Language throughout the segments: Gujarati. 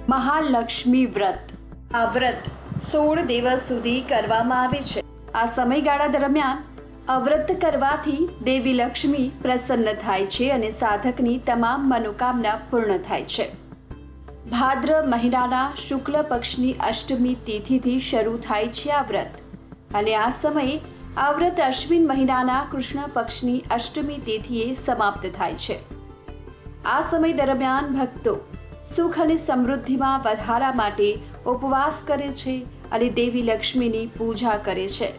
મહાલક્ષ્મી વ્રત. આ વ્રત 16 દિવસ સુધી કરવામાં આવે છે. આ સમયગાળા દરમિયાન આ વ્રત કરવાથી દેવી લક્ષ્મી પ્રસન્ન થાય છે અને સાધકની તમામ મનોકામના પૂર્ણ થાય છે. ભાદ્ર મહિનાના શુક્લ પક્ષની અષ્ટમી તિથિથી શરૂ થાય છે આ વ્રત અને આ સમયે આ વ્રત અશ્વિન મહિનાના કૃષ્ણ પક્ષની અષ્ટમી તિથિએ સમાપ્ત થાય છે. આ સમય દરમિયાન ભક્તો સુખ અને સમૃદ્ધિમાં વધારા માટે ઉપવાસ કરે છે અને દેવી લક્ષ્મીની પૂજા કરે છે.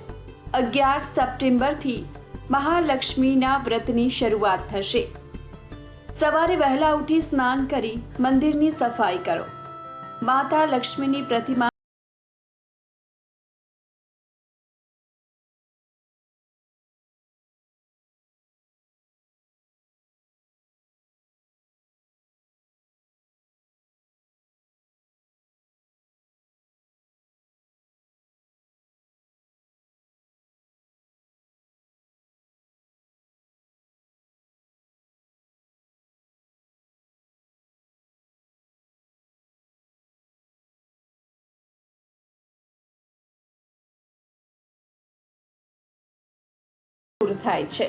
11 સપ્ટેમ્બરથી મહાલક્ષ્મીના વ્રતની શરૂઆત થશે. સવારે વહેલા ઉઠી સ્નાન કરી મંદિરની સફાઈ કરો. માતા લક્ષ્મીની પ્રતિમા થાય છે.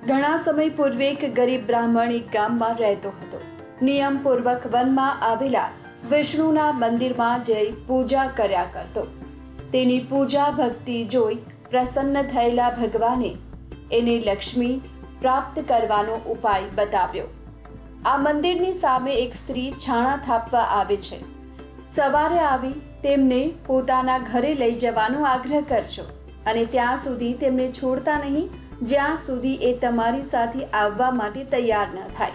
ઘણા સમય પૂર્વે એક ગરીબ બ્રાહ્મણ એક ગામમાં રહેતો હતો. નિયમપૂર્વક વનમાં આવેલા વિષ્ણુના મંદિરમાં જઈ પૂજા કર્યા કરતો. તેની પૂજા ભક્તિ જોઈ પ્રસન્ન થયેલા ભગવાને એને લક્ષ્મી પ્રાપ્ત કરવાનો ઉપાય બતાવ્યો. આ મંદિરની સામે એક સ્ત્રી છાણા થાપવા આવે છે. સવારે આવી તેમને પોતાના ઘરે લઈ જવાનો આગ્રહ કરજો અને ત્યાં સુધી તેમને છોડતા નહીં જ્યાં સુધી એ તમારી સાથે આવવા માટે તૈયાર ન થાય.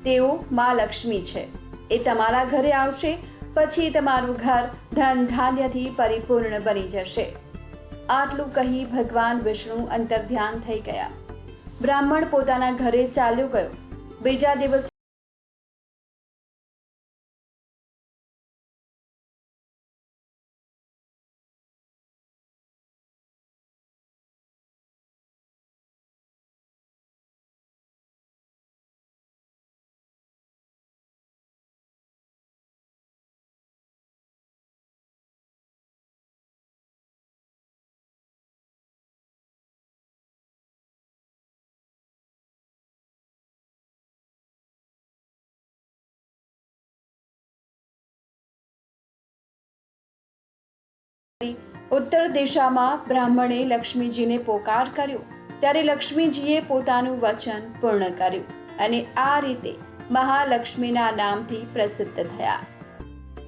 તેઓ મા લક્ષ્મી છે. એ તમારા ઘરે આવશે પછી તમારું ઘર ધન ધાન્યથી પરિપૂર્ણ બની જશે. આટલું કહી ભગવાન વિષ્ણુ અંતર્ધ્યાન થઈ ગયા. બ્રાહ્મણ પોતાના ઘરે ચાલ્યો ગયો. બીજા દિવસ ઉત્તર દિશામાં બ્રાહ્મણે લક્ષ્મીજીને પોકાર કર્યો ત્યારે લક્ષ્મીજીએ પોતાનું વચન પૂર્ણ કર્યું અને આ રીતે મહાલક્ષ્મીના નામથી પ્રસિદ્ધ થયા.